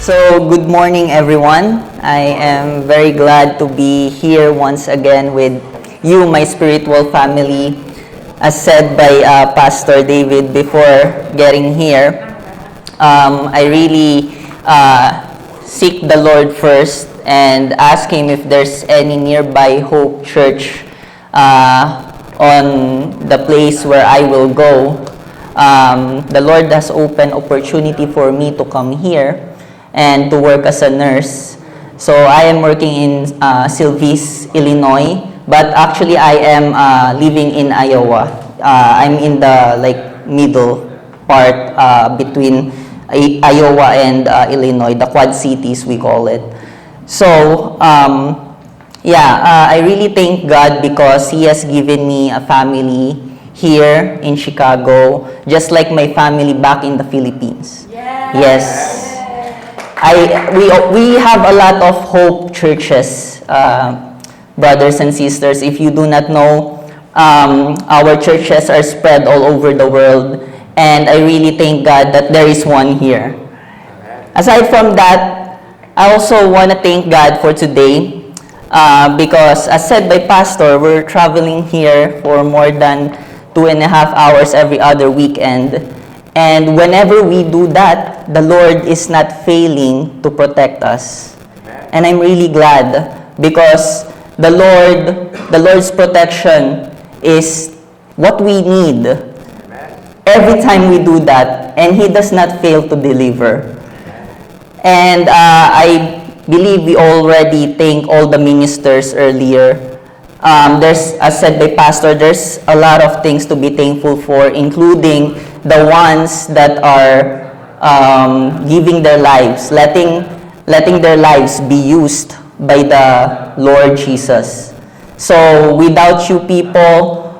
So, good morning everyone. I am very glad to be here once again with you, my spiritual family. As said by Pastor David before getting here, I really seek the Lord first and ask Him if there's any nearby Hope Church on the place where I will go. The Lord has opened opportunity for me to come here and to work as a nurse. So I am working in Silvis, Illinois, but actually I am living in Iowa. I'm in the middle part between Iowa and Illinois, the Quad Cities we call it. So I really thank God because He has given me a family here in Chicago, just like my family back in the Philippines. Yes. We have a lot of Hope churches, brothers and sisters. If you do not know, our churches are spread all over the world, and I really thank God that there is one here. Aside from that, I also want to thank God for today, because as said by Pastor, we're traveling here for more than 2.5 hours every other weekend. And whenever we do that, the Lord is not failing to protect us. And I'm really glad because the Lord's protection is what we need every time we do that, and He does not fail to deliver. And I believe we already thank all the ministers earlier. As said by Pastor, there's a lot of things to be thankful for, including the ones that are giving their lives, letting their lives be used by the Lord Jesus. So without you people,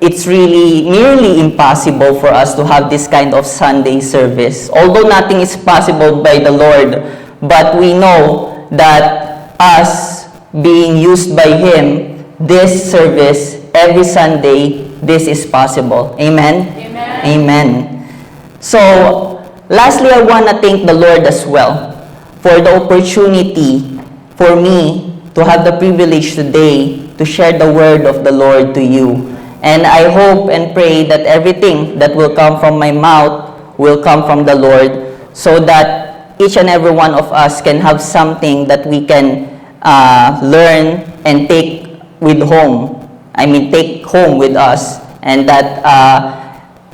it's really nearly impossible for us to have this kind of Sunday service. Although nothing is possible by the Lord, but we know that us being used by Him, this service, every Sunday, this is possible. Amen? Amen. Amen. So, lastly, I want to thank the Lord as well for the opportunity for me to have the privilege today to share the word of the Lord to you. And I hope and pray that everything that will come from my mouth will come from the Lord, so that each and every one of us can have something that we can learn and take home with us, and that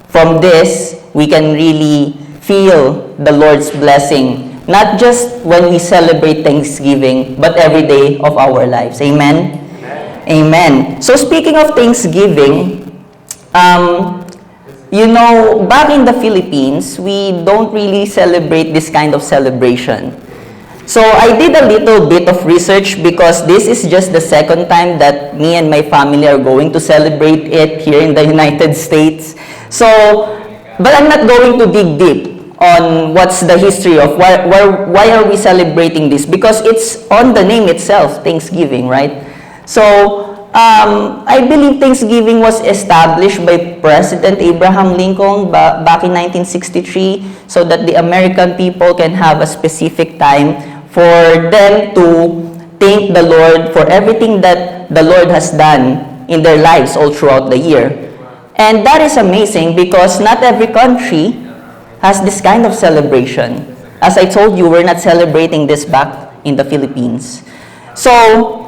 from this we can really feel the Lord's blessing, not just when we celebrate Thanksgiving, but every day of our lives. Amen? Amen. So speaking of Thanksgiving, back in the Philippines, we don't really celebrate this kind of celebration. So I did a little bit of research because this is just the second time that me and my family are going to celebrate it here in the United States. But I'm not going to dig deep on what's the history of why are we celebrating this, because it's on the name itself, Thanksgiving, right? So I believe Thanksgiving was established by President Abraham Lincoln back in 1963, so that the American people can have a specific time for them to thank the Lord for everything that the Lord has done in their lives all throughout the year. And that is amazing because not every country has this kind of celebration. As I told you, we're not celebrating this back in the Philippines. So,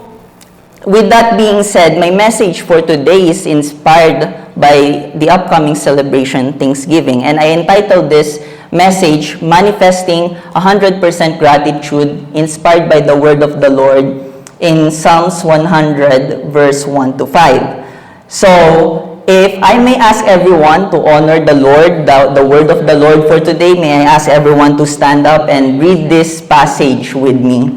with that being said, my message for today is inspired by the upcoming celebration, Thanksgiving. And I entitled this message, Manifesting 100% Gratitude, inspired by the word of the Lord in Psalms 100, verse 1 to 5. So, if I may ask everyone to honor the Lord, the word of the Lord for today, may I ask everyone to stand up and read this passage with me.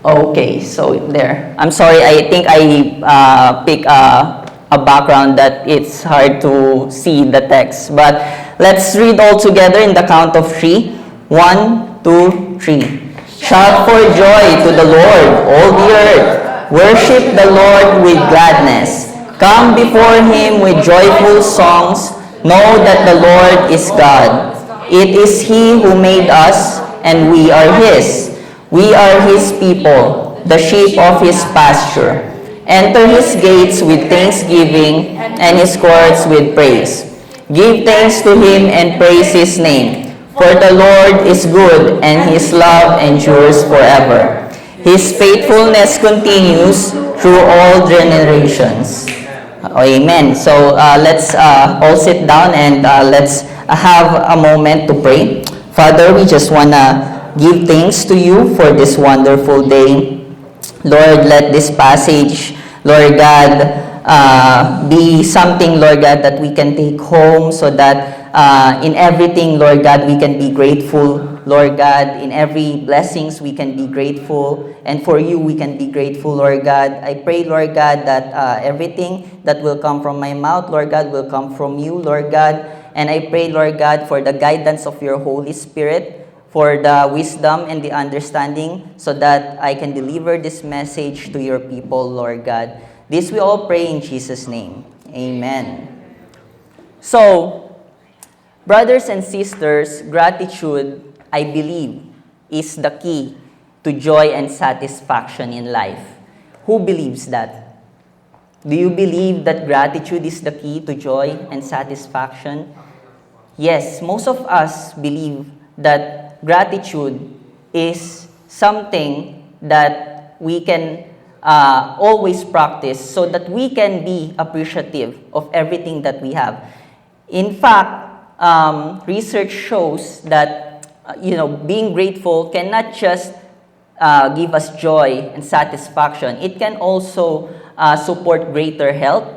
Okay, so there. I'm sorry, I think I pick a background that it's hard to see the text. But let's read all together in the count of 3. 1, 2, 3. Shout for joy to the Lord, all the earth. Worship the Lord with gladness. Come before Him with joyful songs. Know that the Lord is God. It is He who made us, and we are His. We are His people, the sheep of His pasture. Enter His gates with thanksgiving, and His courts with praise. Give thanks to Him and praise His name. For the Lord is good, and His love endures forever. His faithfulness continues through all generations. Amen. So let's all sit down and let's have a moment to pray. Father, we just want to give thanks to you for this wonderful day. Lord, let this passage, Lord God, be something, Lord God, that we can take home so that in everything, Lord God, we can be grateful. Lord God, in every blessings, we can be grateful. And for you, we can be grateful, Lord God. I pray, Lord God, that everything that will come from my mouth, Lord God, will come from you, Lord God. And I pray, Lord God, for the guidance of your Holy Spirit, for the wisdom and the understanding, so that I can deliver this message to your people, Lord God. This we all pray in Jesus' name. Amen. So, brothers and sisters, gratitude, I believe, is the key to joy and satisfaction in life. Who believes that? Do you believe that gratitude is the key to joy and satisfaction? Yes, most of us believe that gratitude is something that we can always practice so that we can be appreciative of everything that we have. In fact, research shows that being grateful cannot just give us joy and satisfaction. It can also support greater health.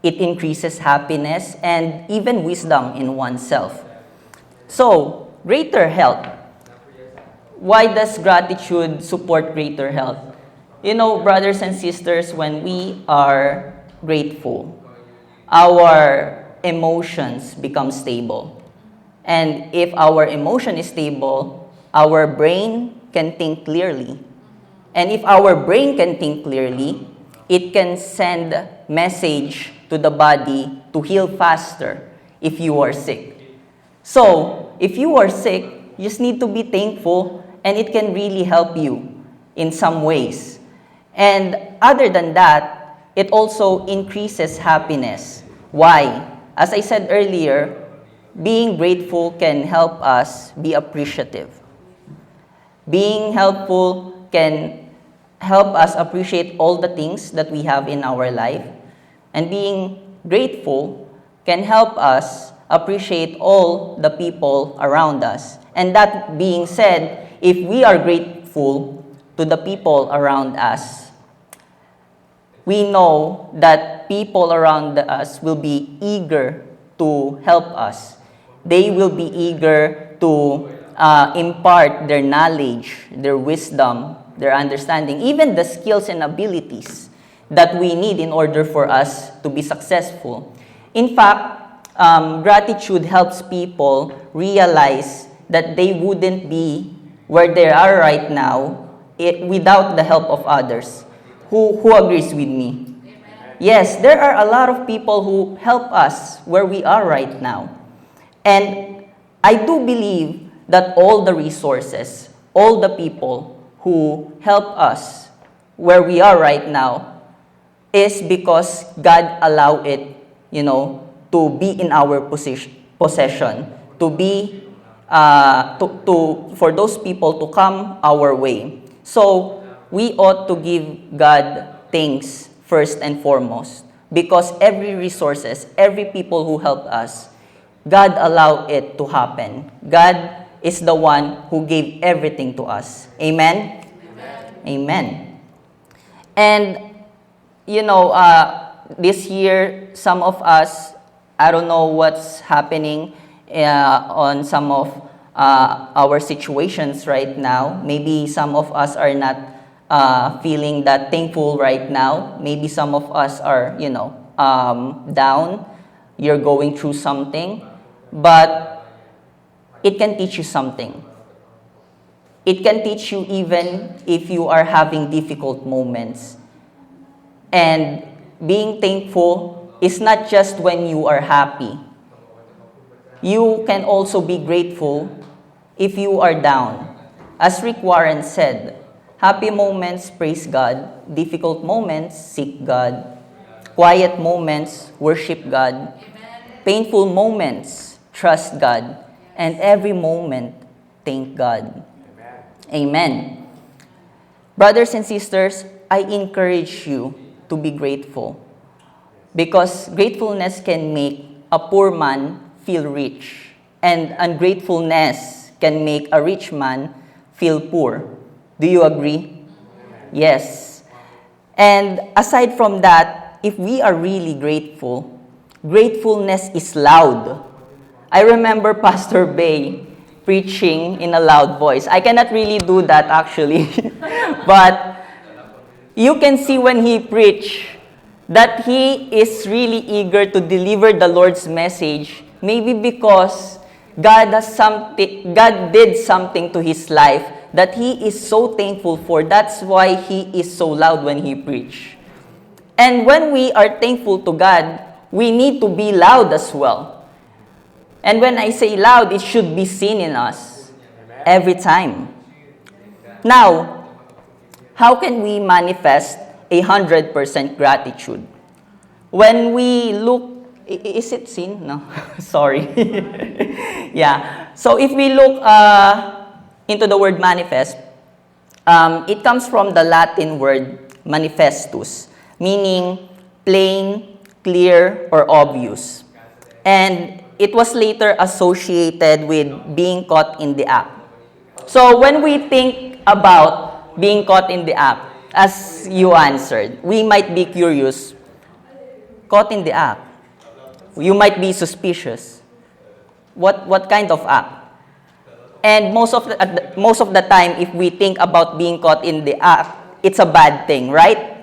It increases happiness and even wisdom in oneself. So, greater health. Why does gratitude support greater health? Brothers and sisters, when we are grateful, our emotions become stable. And if our emotion is stable, our brain can think clearly. And if our brain can think clearly, it can send message to the body to heal faster if you are sick. So, if you are sick, you just need to be thankful, and it can really help you in some ways. And other than that, it also increases happiness. Why? As I said earlier, being grateful can help us be appreciative. Being helpful can help us appreciate all the things that we have in our life. And being grateful can help us appreciate all the people around us. And that being said, if we are grateful to the people around us, we know that people around us will be eager to help us. They will be eager to impart their knowledge, their wisdom, their understanding, even the skills and abilities that we need in order for us to be successful. In fact, gratitude helps people realize that they wouldn't be where they are right now without the help of others. Who agrees with me? Yes, there are a lot of people who help us where we are right now. And I do believe that all the resources, all the people who help us where we are right now is because God allowed it, to be in our possession, to be, for those people to come our way. So, we ought to give God thanks first and foremost, because every resources, every people who help us, God allowed it to happen. God is the one who gave everything to us. Amen? Amen. Amen. And, this year, some of us, I don't know what's happening on some of our situations right now. Maybe some of us are not feeling that thankful right now. Maybe some of us are, down. You're going through something. But it can teach you something. It can teach you even if you are having difficult moments. And being thankful is not just when you are happy. You can also be grateful if you are down. As Rick Warren said, happy moments, praise God. Difficult moments, seek God. Quiet moments, worship God. Painful moments, trust God. And every moment, thank God. Amen. Brothers and sisters, I encourage you to be grateful. Because gratefulness can make a poor man feel rich. And ungratefulness can make a rich man feel poor. Do you agree? Yes. And aside from that, if we are really grateful, gratefulness is loud. I remember Pastor Bay preaching in a loud voice. I cannot really do that actually. But you can see when he preached that he is really eager to deliver the Lord's message, maybe because God did something to his life that he is so thankful for. That's why he is so loud when he preach. And when we are thankful to God, we need to be loud as well. And when I say loud, it should be seen in us every time. Now, how can we manifest 100% gratitude? When we look, is it seen? No, sorry. Yeah. So if we look into the word manifest, it comes from the Latin word manifestus, meaning plain, clear, or obvious. And it was later associated with being caught in the act. So when we think about being caught in the act, as you answered, we might be curious. Caught in the act. You might be suspicious. What kind of act? And most of the time, if we think about being caught in the act, it's a bad thing, right?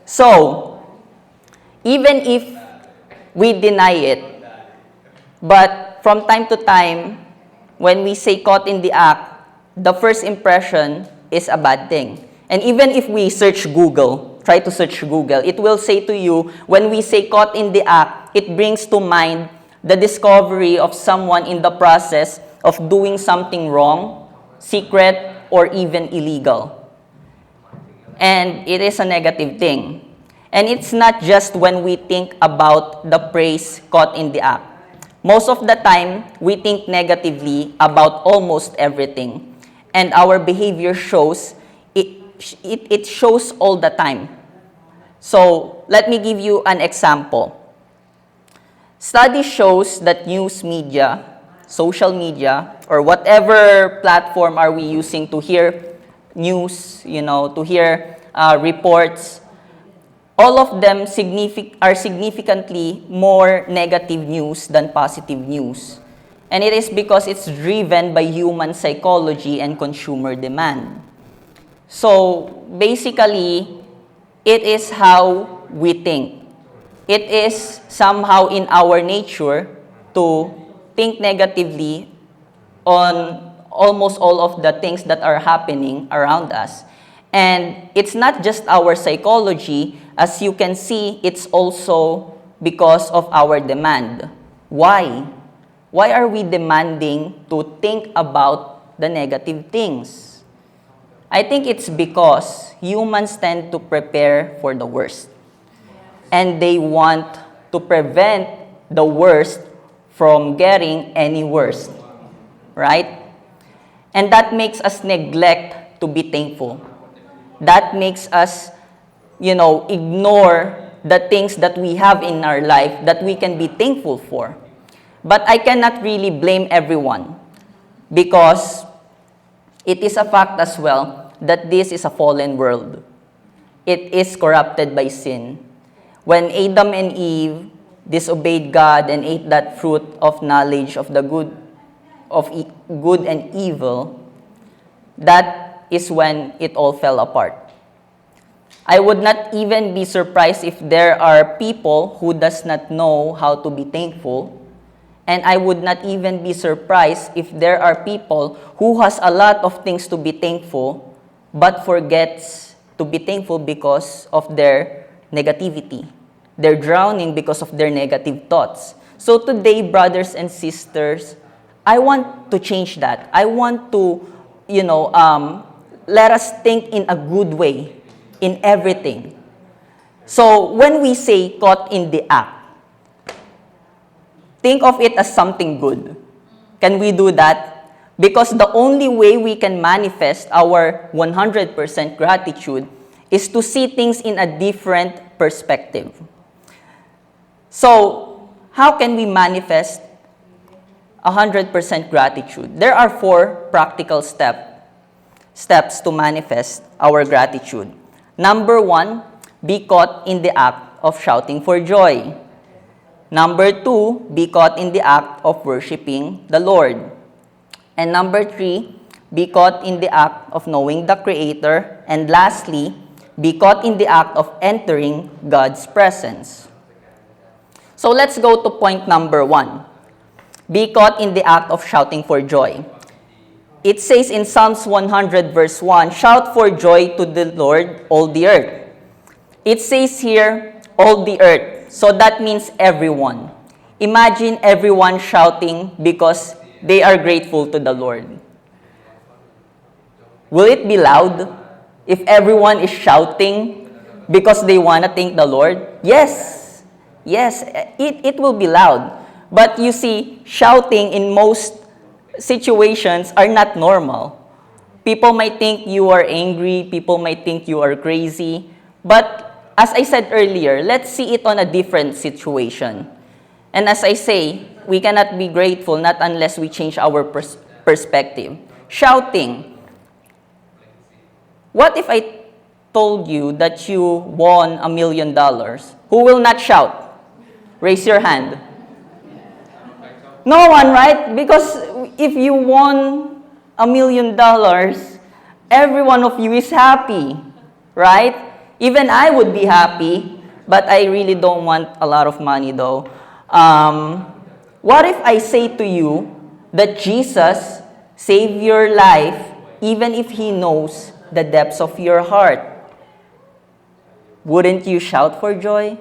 So, even if we deny it, but from time to time, when we say caught in the act, the first impression is a bad thing. And even if we search Google, try to search Google, it will say to you, when we say caught in the act, it brings to mind the discovery of someone in the process of doing something wrong, secret, or even illegal. And it is a negative thing. And it's not just when we think about the phrase caught in the act. Most of the time, we think negatively about almost everything. And our behavior shows, it shows all the time. So, let me give you an example. Study shows that news media, social media, or whatever platform are we using to hear news, to hear reports, all of them are significantly more negative news than positive news. And it is because it's driven by human psychology and consumer demand. So, basically, it is how we think. It is somehow in our nature to think negatively on almost all of the things that are happening around us. And it's not just our psychology. As you can see, it's also because of our demand. Why? Why are we demanding to think about the negative things? I think it's because humans tend to prepare for the worst. And they want to prevent the worst from getting any worse. Right? And that makes us neglect to be thankful. That makes us, ignore the things that we have in our life that we can be thankful for. But I cannot really blame everyone because it is a fact as well that this is a fallen world. It is corrupted by sin. When Adam and Eve disobeyed God and ate that fruit of knowledge of the good and evil, that is when it all fell apart. I would not even be surprised if there are people who does not know how to be thankful. And I would not even be surprised if there are people who has a lot of things to be thankful, but forgets to be thankful because of their negativity. They're drowning because of their negative thoughts. So today, brothers and sisters, I want to change that. I want to, let us think in a good way in everything. So when we say caught in the act, think of it as something good. Can we do that? Because the only way we can manifest our 100% gratitude is to see things in a different perspective. So, how can we manifest 100% gratitude? There are 4 practical steps to manifest our gratitude. Number 1, be caught in the act of shouting for joy. Number 2, be caught in the act of worshiping the Lord. And number 3, be caught in the act of knowing the Creator. And lastly, be caught in the act of entering God's presence. So let's go to point number 1. Be caught in the act of shouting for joy. It says in Psalms 100 verse 1, shout for joy to the Lord, all the earth. It says here, all the earth. So that means everyone. Imagine everyone shouting because they are grateful to the Lord. Will it be loud if everyone is shouting because they want to thank the Lord? Yes. Yes, it will be loud. But you see, shouting in most situations are not normal. People might think you are angry. People might think you are crazy. But as I said earlier, let's see it on a different situation. And as I say, we cannot be grateful not unless we change our perspective. Shouting. What if I told you that you won $1 million? Who will not shout? Raise your hand. No one, right? Because if you won $1 million, every one of you is happy, right? Even I would be happy, but I really don't want a lot of money though. What if I say to you that Jesus saved your life even if He knows the depths of your heart? Wouldn't you shout for joy?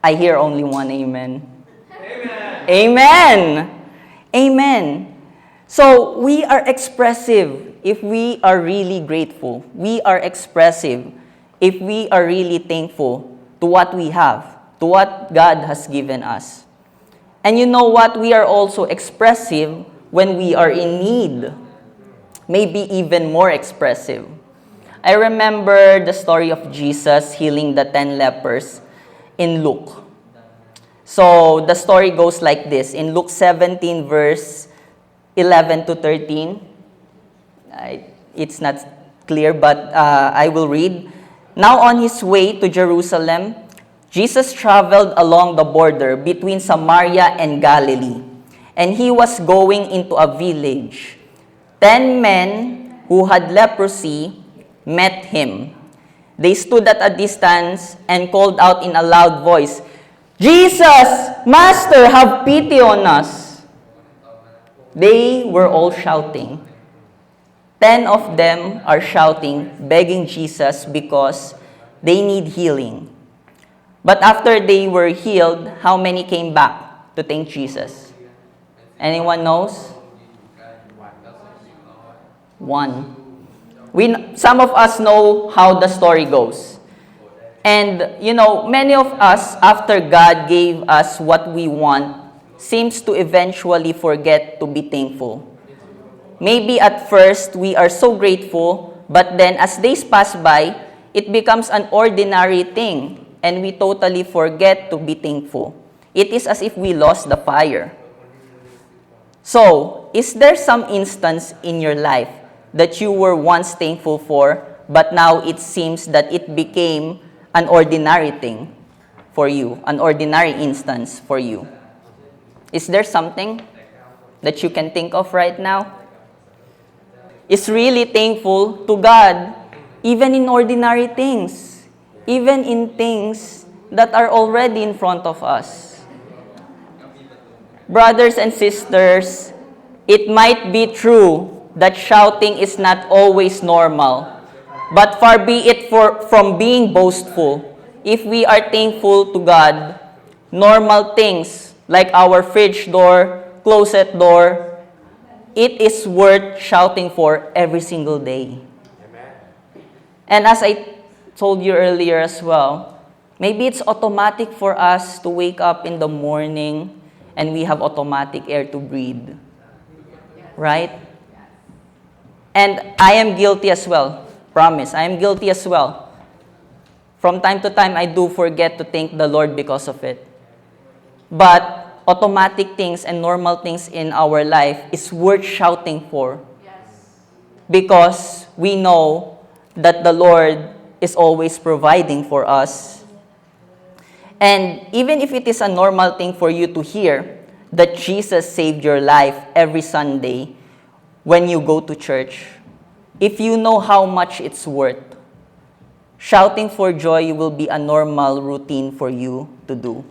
I hear only one amen. Amen. Amen. Amen. So we are expressive if we are really grateful. We are expressive if we are really thankful to what we have, to what God has given us. And you know what? We are also expressive when we are in need. Maybe even more expressive. I remember the story of Jesus healing the 10 lepers in Luke. So the story goes like this. In Luke 17 verse 11 to 13, it's not clear, but I will read. Now on His way to Jerusalem, Jesus traveled along the border between Samaria and Galilee, and He was going into a village. 10 men who had leprosy met Him. They stood at a distance and called out in a loud voice, Jesus, Master, have pity on us. They were all shouting. 10 of them are shouting, begging Jesus because they need healing. But after they were healed, how many came back to thank Jesus? Anyone knows? 1. Some of us know how the story goes. And, many of us, after God gave us what we want, seems to eventually forget to be thankful. Maybe at first, we are so grateful, but then as days pass by, it becomes an ordinary thing, and we totally forget to be thankful. It is as if we lost the fire. So, is there some instance in your life that you were once thankful for, but now it seems that it became an ordinary thing for you, an ordinary instance for you? Is there something that you can think of right now? Is really thankful to God, even in ordinary things, even in things that are already in front of us. Brothers and sisters, it might be true that shouting is not always normal. But far be it from being boastful. If we are thankful to God, normal things like our fridge door, closet door, it is worth shouting for every single day. And as I told you earlier as well, maybe it's automatic for us to wake up in the morning and we have automatic air to breathe. Right? And I am guilty as well. Promise, I am guilty as well. From time to time, I do forget to thank the Lord because of it. But automatic things and normal things in our life is worth shouting for. Because we know that the Lord is always providing for us. And even if it is a normal thing for you to hear that Jesus saved your life every Sunday when you go to church, if you know how much it's worth, shouting for joy will be a normal routine for you to do.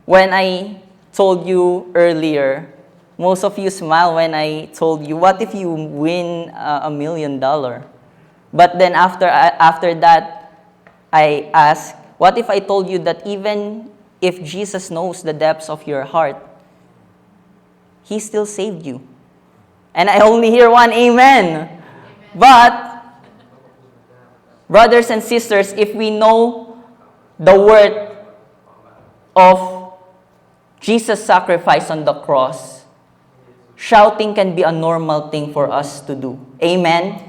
When I told you earlier, most of you smile when I told you, what if you win $1 million? But then after that, I asked, what if I told you that even if Jesus knows the depths of your heart, He still saved you? And I only hear one amen. But, brothers and sisters, if we know the worth of Jesus' sacrifice on the cross, shouting can be a normal thing for us to do. Amen?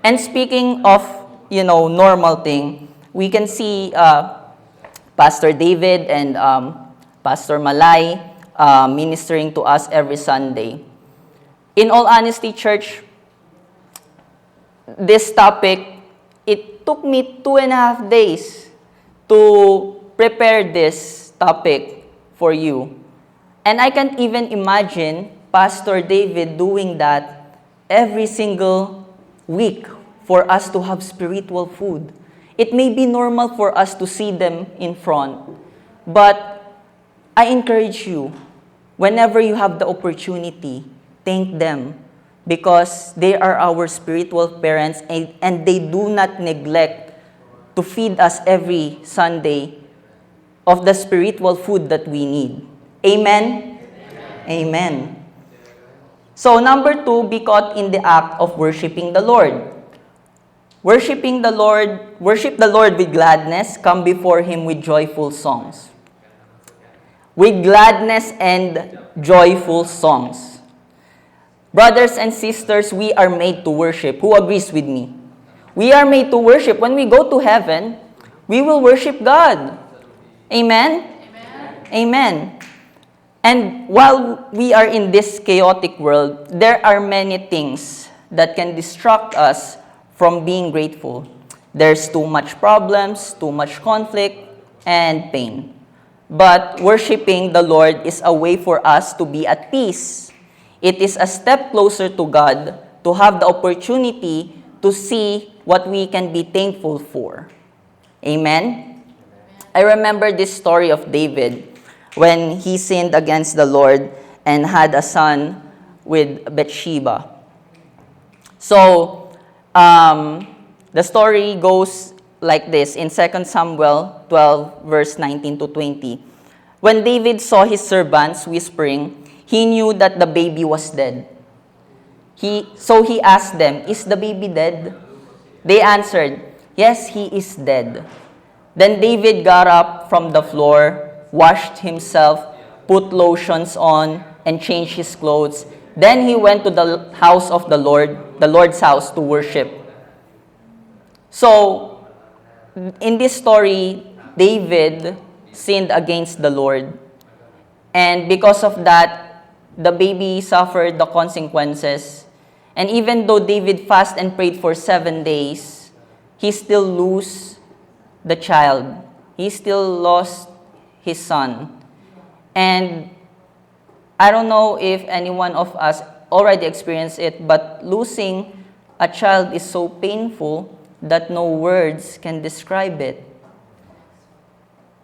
And speaking of, normal thing, we can see Pastor David and Pastor Malay ministering to us every Sunday. In all honesty, church, this topic, it took me 2.5 days to prepare this topic for you. And I can't even imagine Pastor David doing that every single week for us to have spiritual food. It may be normal for us to see them in front, but I encourage you, whenever you have the opportunity, thank them because they are our spiritual parents and they do not neglect to feed us every Sunday of the spiritual food that we need. Amen? Amen. So, number 2, be caught in the act of worshiping the Lord. Worship the Lord with gladness, come before Him with joyful songs. With gladness and joyful songs. Brothers and sisters, we are made to worship. Who agrees with me? We are made to worship. When we go to heaven, we will worship God. Amen? Amen. Amen. And while we are in this chaotic world, there are many things that can distract us from being grateful. There's too much problems, too much conflict, and pain. But worshiping the Lord is a way for us to be at peace. It is a step closer to God to have the opportunity to see what we can be thankful for. Amen? I remember this story of David when he sinned against the Lord and had a son with Bathsheba. So, the story goes like this in 2 Samuel 12, verse 19 to 20. When David saw his servants whispering, he knew that the baby was dead. So he asked them, "Is the baby dead?" They answered, "Yes, he is dead." Then David got up from the floor, washed himself, put lotions on, and changed his clothes. Then he went to the house of the Lord's house to worship. So, in this story, David sinned against the Lord. And because of that, the baby suffered the consequences. And even though David fasted and prayed for 7 days, he still lost the child. He still lost his son. And I don't know if any one of us already experienced it, but losing a child is so painful that no words can describe it.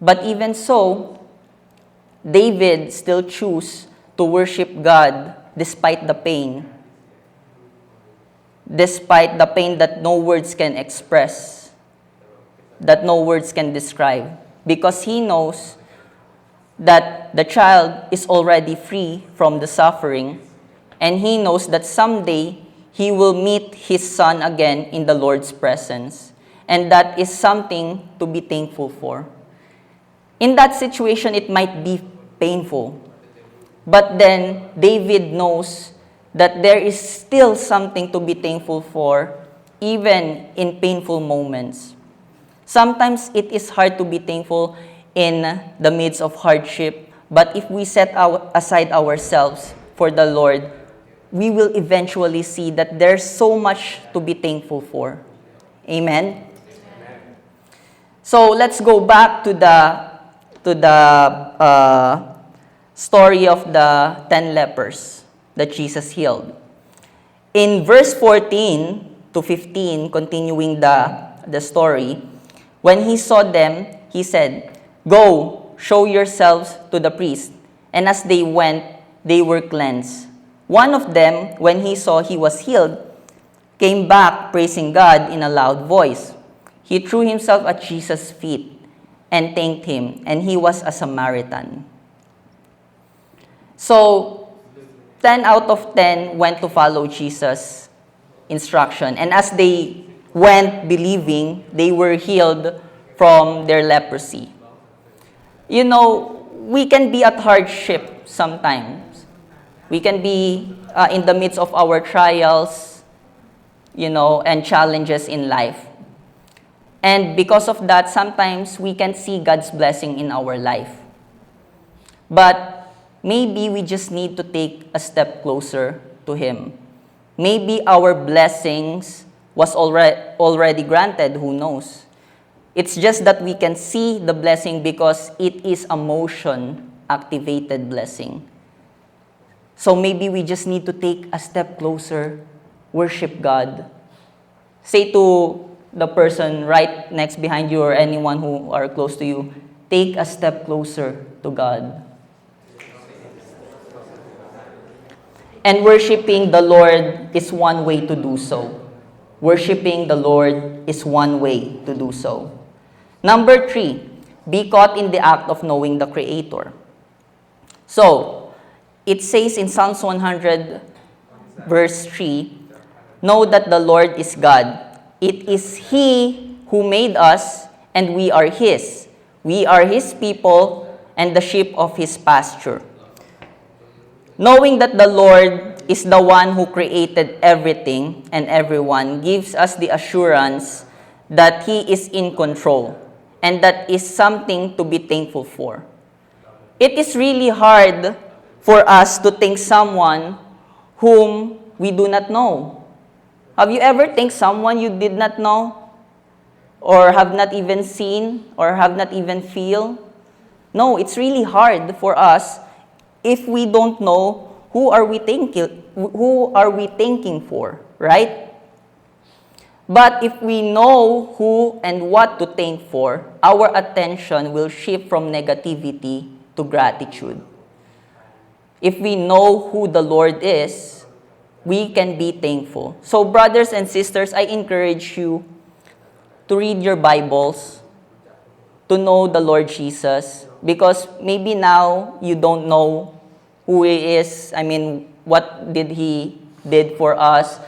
But even so, David still chose to worship God despite the pain. despite the pain that no words can express, that no words can describe, because he knows that the child is already free from the suffering, and he knows that someday he will meet his son again in the Lord's presence. And that is something to be thankful for. In that situation, it might be painful. But then, David knows that there is still something to be thankful for, even in painful moments. Sometimes it is hard to be thankful in the midst of hardship, but if we set aside ourselves for the Lord, we will eventually see that there's so much to be thankful for. Amen? So let's go back to the story of the 10 lepers that Jesus healed. In verse 14 to 15, continuing the story, when he saw them, he said, "Go, show yourselves to the priest." And as they went, they were cleansed. One of them, when he saw he was healed, came back praising God in a loud voice. He threw himself at Jesus' feet and thanked him, and he was a Samaritan. So, 10 out of 10 went to follow Jesus' instruction. And as they went believing, they were healed from their leprosy. You know, we can be at hardship sometimes. We can be in the midst of our trials, and challenges in life. And because of that, sometimes we can see God's blessing in our life. But maybe we just need to take a step closer to Him. Maybe our blessings was already granted, who knows? It's just that we can see the blessing because it is a motion-activated blessing. So maybe we just need to take a step closer, worship God. Say to the person right next behind you or anyone who are close to you, take a step closer to God. And worshiping the Lord is one way to do so. Worshiping the Lord is one way to do so. Number 3, be caught in the act of knowing the Creator. So, it says in Psalms 100, verse 3, know that the Lord is God. It is He who made us, and we are His. We are His people, and the sheep of His pasture. Knowing that the Lord is the one who created everything and everyone gives us the assurance that He is in control, and that is something to be thankful for. It is really hard for us to thank someone whom we do not know. Have you ever thanked someone you did not know? Or have not even seen? Or have not even feel? No, it's really hard for us if we don't know who are we thanking for, right? But if we know who and what to thank for, our attention will shift from negativity to gratitude. If we know who the Lord is, we can be thankful. So brothers and sisters, I encourage you to read your Bibles, to know the Lord Jesus, because maybe now you don't know who He is. What did He did for us?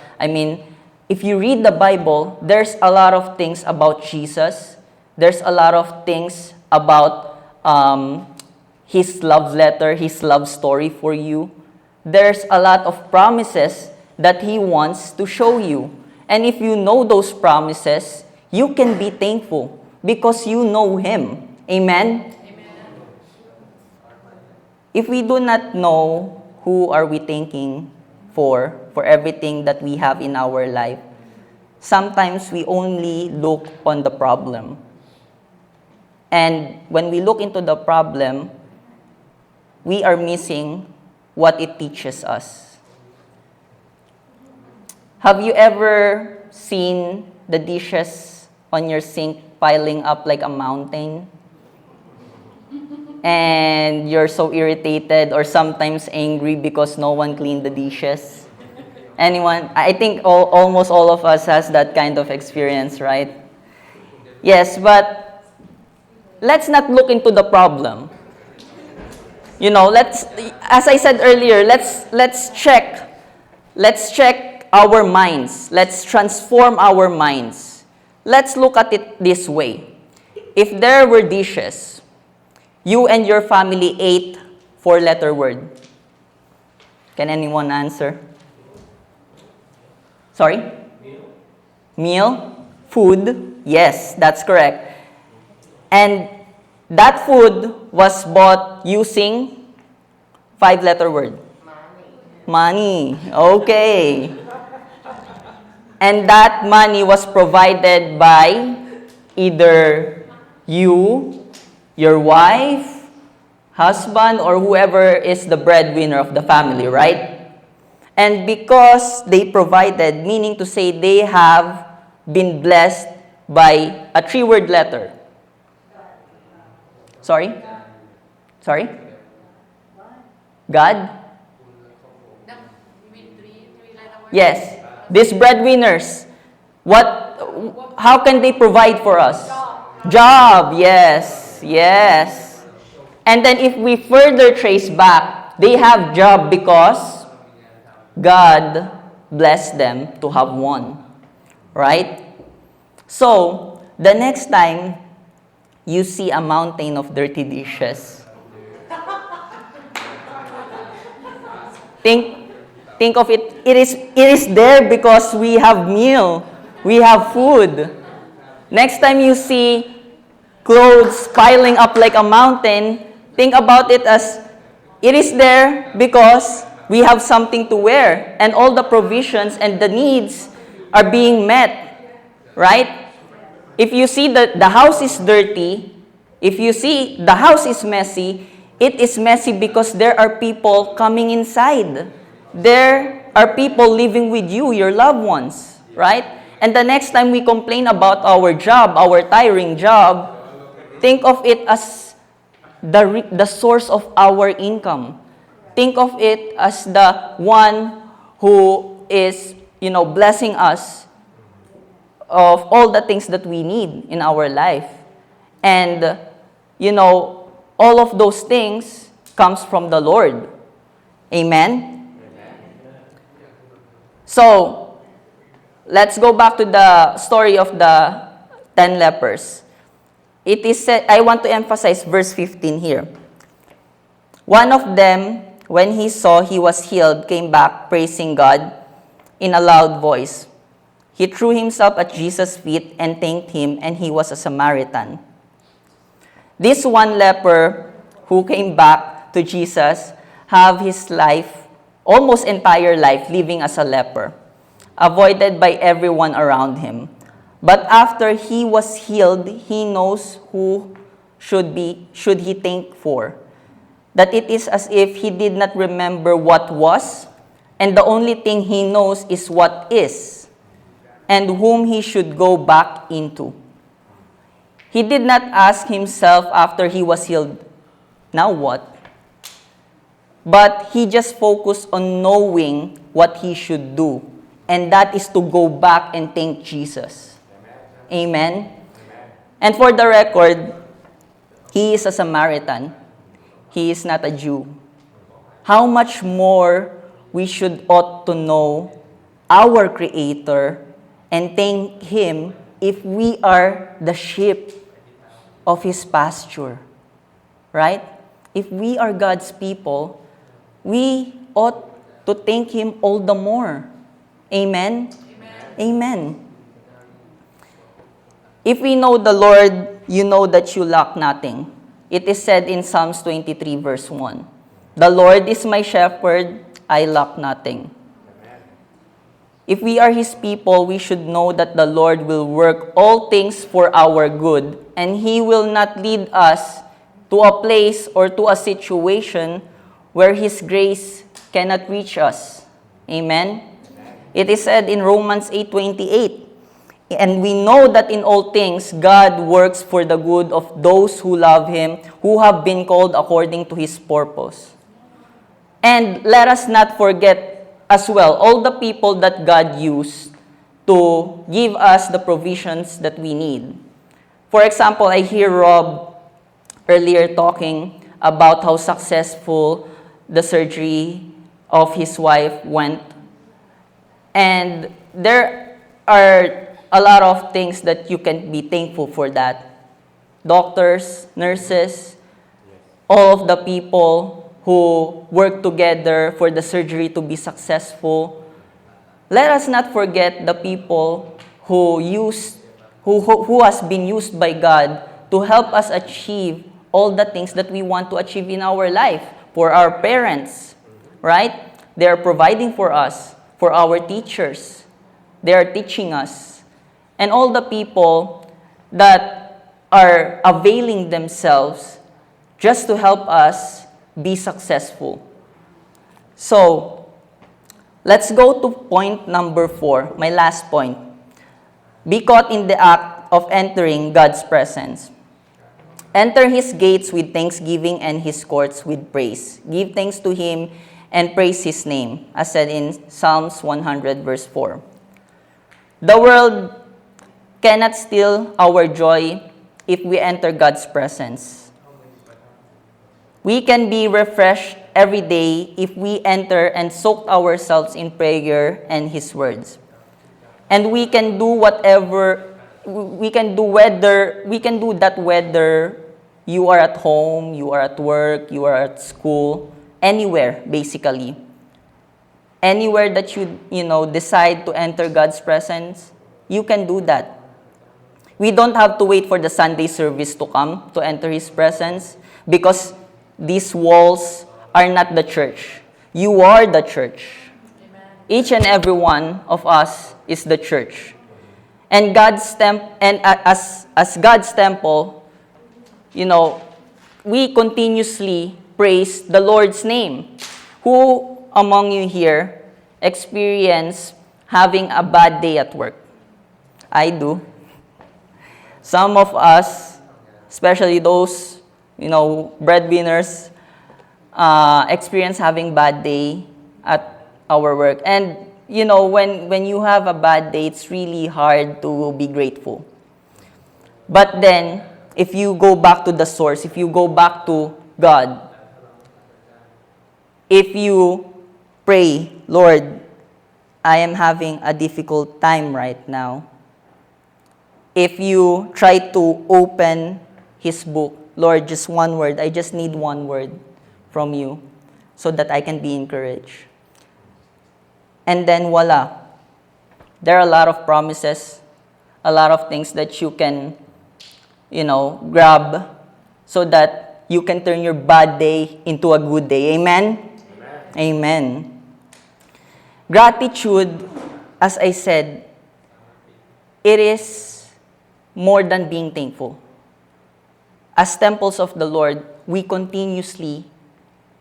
If you read the Bible, there's a lot of things about Jesus. There's a lot of things about His love letter, His love story for you. There's a lot of promises that He wants to show you. And if you know those promises, you can be thankful because you know Him. Amen? If we do not know who are we thanking for everything that we have in our life, sometimes we only look on the problem. And when we look into the problem, we are missing what it teaches us. Have you ever seen the dishes on your sink piling up like a mountain? And you're so irritated or sometimes angry because no one cleaned the dishes. Anyone? I think almost all of us has that kind of experience, right? Yes, but let's not look into the problem. You know, as I said earlier, let's check our minds. Let's transform our minds. Let's look at it this way. If there were dishes, you and your family ate four-letter word. Can anyone answer? Sorry? Meal? Food? Yes, that's correct. And that food was bought using five-letter word. Money. Okay. And that money was provided by either you, your wife, husband, or whoever is the breadwinner of the family, right? And because they provided, meaning to say they have been blessed by a three-word letter. Sorry? Sorry? God? Yes. These breadwinners, how can they provide for us? Job, yes, yes. And then if we further trace back, they have job because God blessed them to have one. Right? So, the next time you see a mountain of dirty dishes, think of it. It is there because we have meal, we have food. Next time you see clothes piling up like a mountain, think about it as it is there because we have something to wear and all the provisions and the needs are being met, right? If you see that the house is dirty, if you see the house is messy, it is messy because there are people coming inside. There are people living with you, your loved ones, right? And the next time we complain about our job, our tiring job, think of it as the source of our income. Think of it as the one who is, blessing us of all the things that we need in our life. And, all of those things comes from the Lord. Amen? So, let's go back to the story of the 10 lepers. It is said, I want to emphasize verse 15 here. One of them, when he saw he was healed, came back praising God in a loud voice. He threw himself at Jesus' feet and thanked him, and he was a Samaritan. This one leper who came back to Jesus have his life, almost entire life, living as a leper, avoided by everyone around him. But after he was healed, he knows who should he thank for. That it is as if he did not remember what was, and the only thing he knows is what is, and whom he should go back into. He did not ask himself after he was healed, now what? But he just focused on knowing what he should do, and that is to go back and thank Jesus. Amen? And for the record, he is a Samaritan. He is not a Jew. How much more we ought to know our Creator and thank Him if we are the sheep of His pasture. Right? If we are God's people, we ought to thank Him all the more. Amen? Amen. Amen. If we know the Lord, you know that you lack nothing. It is said in Psalms 23 verse 1, "The Lord is my shepherd, I lack nothing." If we are His people, we should know that the Lord will work all things for our good, and He will not lead us to a place or to a situation where His grace cannot reach us. Amen? It is said in Romans 8:28, "And we know that in all things God works for the good of those who love Him, who have been called according to His purpose." And let us not forget as well, all the people that God used to give us the provisions that we need. For example, I hear Rob earlier talking about how successful the surgery of his wife went. And there are a lot of things that you can be thankful for that. Doctors, nurses, all of the people who work together for the surgery to be successful. Let us not forget the people who has been used by God to help us achieve all the things that we want to achieve in our life. For our parents, right? They are providing for us, for our teachers. They are teaching us. And all the people that are availing themselves just to help us be successful. So, let's go to point number 4, my last point. Be caught in the act of entering God's presence. Enter His gates with thanksgiving and His courts with praise. Give thanks to Him and praise His name, as said in Psalms 100 verse 4. The world cannot steal our joy if we enter God's presence. We can be refreshed every day if we enter and soak ourselves in prayer and His words. And we can do whatever, we can do that whether you are at home, you are at work, you are at school, anywhere basically. Anywhere that you decide to enter God's presence, you can do that. We don't have to wait for the Sunday service to come to enter His presence because these walls are not the church. You are the church. Amen. Each and every one of us is the church. And as God's temple, we continuously praise the Lord's name. Who among you here experience having a bad day at work? I do. Some of us, especially those, breadwinners, experience having bad day at our work. And, when you have a bad day, it's really hard to be grateful. But then, if you go back to the source, if you go back to God, if you pray, Lord, I am having a difficult time right now. If you try to open His book, Lord, just one word, I just need one word from you so that I can be encouraged. And then voila, there are a lot of promises, a lot of things that you can grab so that you can turn your bad day into a good day. Amen? Amen. Amen. Gratitude, as I said, it is more than being thankful. As temples of the Lord, we continuously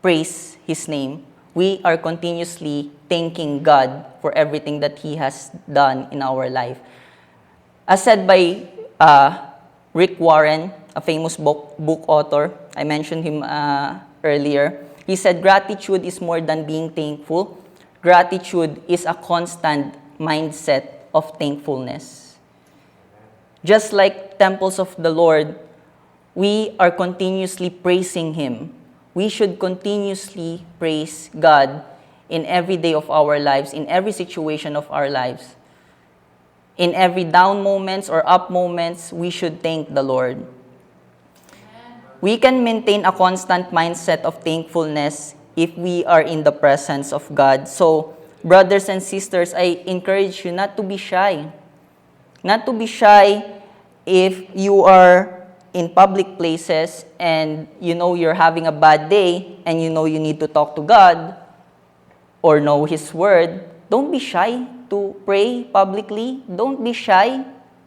praise His name. We are continuously thanking God for everything that He has done in our life. As said by Rick Warren, a famous book author, I mentioned him earlier. He said, gratitude is more than being thankful. Gratitude is a constant mindset of thankfulness. Just like temples of the Lord, we are continuously praising Him. We should continuously praise God in every day of our lives, in every situation of our lives. In every down moments or up moments, we should thank the Lord. We can maintain a constant mindset of thankfulness if we are in the presence of God. So, brothers and sisters, I encourage you not to be shy. Not to be shy if you are in public places and you're having a bad day and you need to talk to God or know His Word. Don't be shy to pray publicly. Don't be shy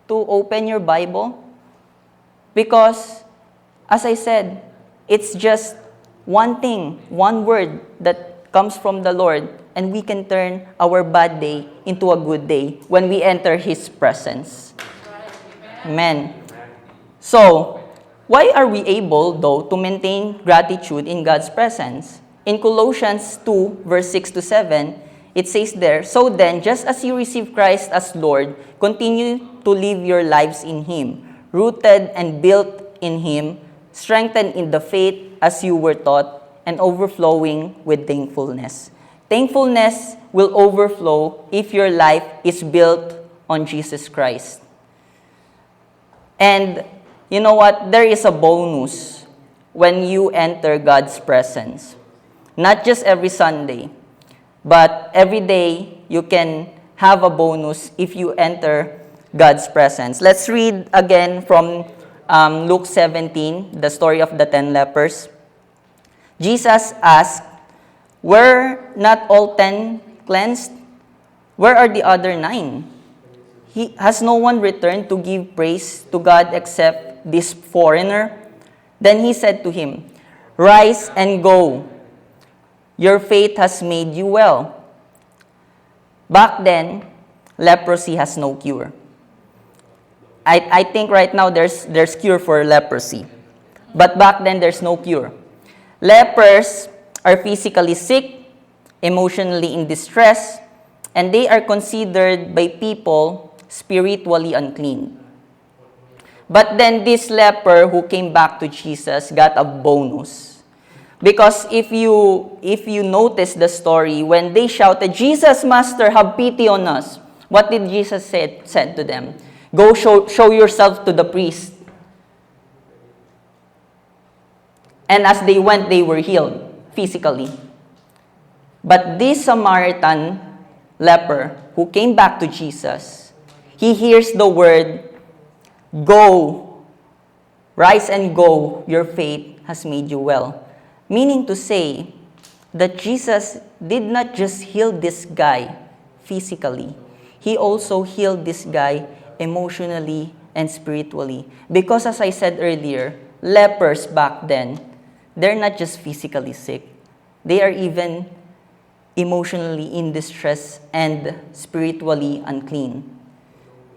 to open your Bible. Because, as I said, it's just one thing, one word that comes from the Lord, and we can turn our bad day into a good day when we enter His presence. Amen. So, why are we able, though, to maintain gratitude in God's presence? In Colossians 2, verse 6 to 7, it says there, "So then, just as you receive Christ as Lord, continue to live your lives in Him, rooted and built in Him, strengthened in the faith as you were taught, and overflowing with thankfulness." Thankfulness will overflow if your life is built on Jesus Christ. And you know what? There is a bonus when you enter God's presence. Not just every Sunday, but every day you can have a bonus if you enter God's presence. Let's read again from Luke 17, the story of the 10 lepers. Jesus asked, "Were not all 10 cleansed? Where are the other 9? Has no one returned to give praise to God except this foreigner?" Then he said to him, "Rise and go. Your faith has made you well." Back then, leprosy has no cure. I think right now there's cure for leprosy. But back then, there's no cure. Lepers are physically sick, emotionally in distress, and they are considered by people spiritually unclean. But then this leper who came back to Jesus got a bonus. Because if you notice the story, when they shouted, "Jesus, Master, have pity on us," what did Jesus said to them? "Go show yourself to the priest." And as they went, they were healed physically. But this Samaritan leper who came back to Jesus, he hears the word, "Go, rise and go, your faith has made you well." Meaning to say that Jesus did not just heal this guy physically, He also healed this guy emotionally and spiritually. Because as I said earlier, lepers back then, they're not just physically sick. They are even emotionally in distress and spiritually unclean.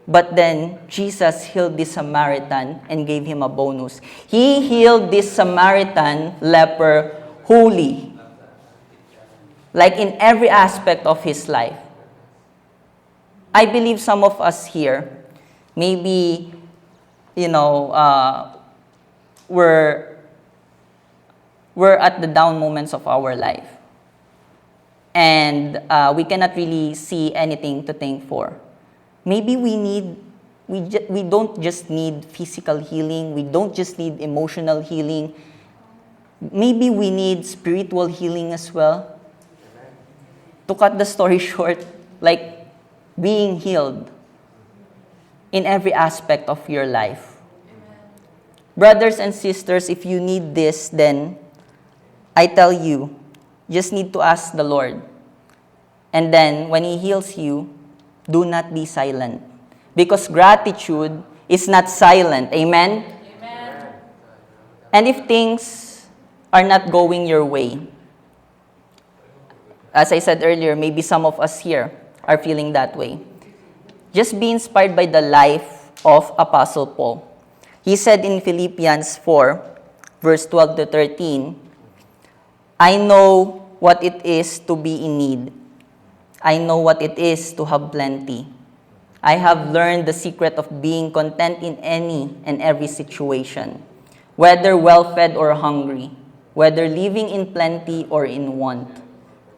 But then, Jesus healed this Samaritan and gave him a bonus. He healed this Samaritan leper wholly. Like in every aspect of his life. I believe some of us here, maybe, we're at the down moments of our life. And we cannot really see anything to thank for. Maybe we don't just need physical healing. We don't just need emotional healing. Maybe we need spiritual healing as well. To cut the story short, like being healed in every aspect of your life. Brothers and sisters, if you need this, then I tell you, just need to ask the Lord. And then when He heals you, do not be silent. Because gratitude is not silent. Amen? Amen. And if things are not going your way, as I said earlier, maybe some of us here are feeling that way. Just be inspired by the life of Apostle Paul. He said in Philippians 4, verse 12 to 13, "I know what it is to be in need. I know what it is to have plenty. I have learned the secret of being content in any and every situation, whether well-fed or hungry, whether living in plenty or in want.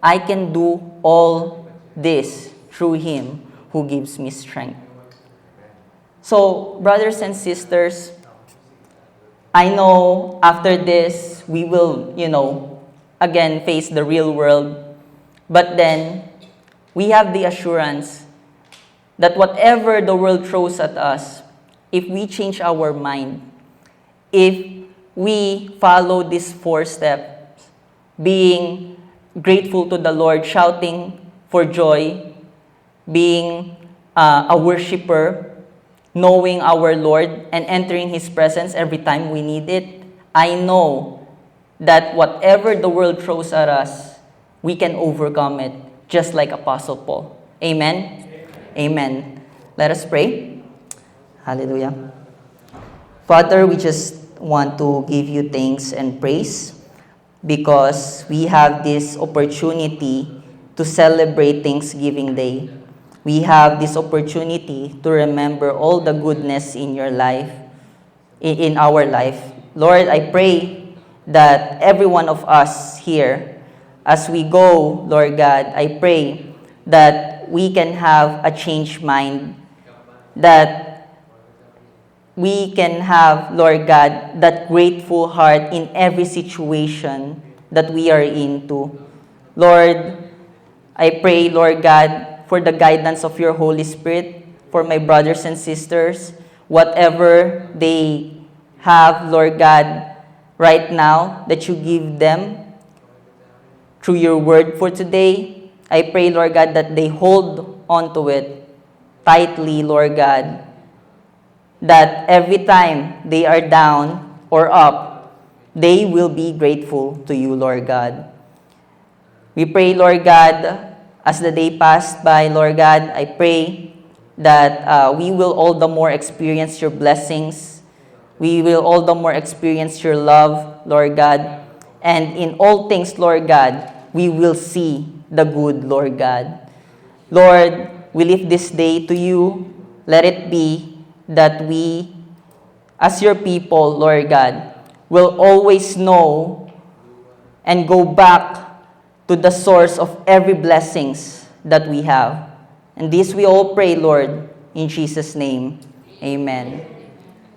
I can do all this through Him who gives me strength." So, brothers and sisters, I know after this, we will, again face the real world. But then, we have the assurance that whatever the world throws at us, if we change our mind, if we follow these 4 steps, being grateful to the Lord, shouting for joy, being a worshiper, knowing our Lord, and entering His presence every time we need it, I know that whatever the world throws at us, we can overcome it, just like Apostle Paul. Amen? Amen. Let us pray. Hallelujah. Father, we just want to give you thanks and praise because we have this opportunity to celebrate Thanksgiving Day. We have this opportunity to remember all the goodness in your life, in our life. Lord, I pray that every one of us here, as we go, Lord God, I pray that we can have a changed mind, that we can have, Lord God, that grateful heart in every situation that we are into. Lord, I pray, Lord God, for the guidance of your Holy Spirit, for my brothers and sisters, whatever they have, Lord God, right now, that you give them through your word for today. I pray, Lord God, that they hold on to it tightly, Lord God, that every time they are down or up, they will be grateful to you, Lord God. We pray, Lord God, as the day passed by, Lord God, I pray that we will all the more experience your blessings. We will all the more experience your love, Lord God. And in all things, Lord God, we will see the good, Lord God. Lord, we lift this day to you. Let it be that we, as your people, Lord God, will always know and go back to the source of every blessings that we have. And this we all pray, Lord, in Jesus' name. Amen.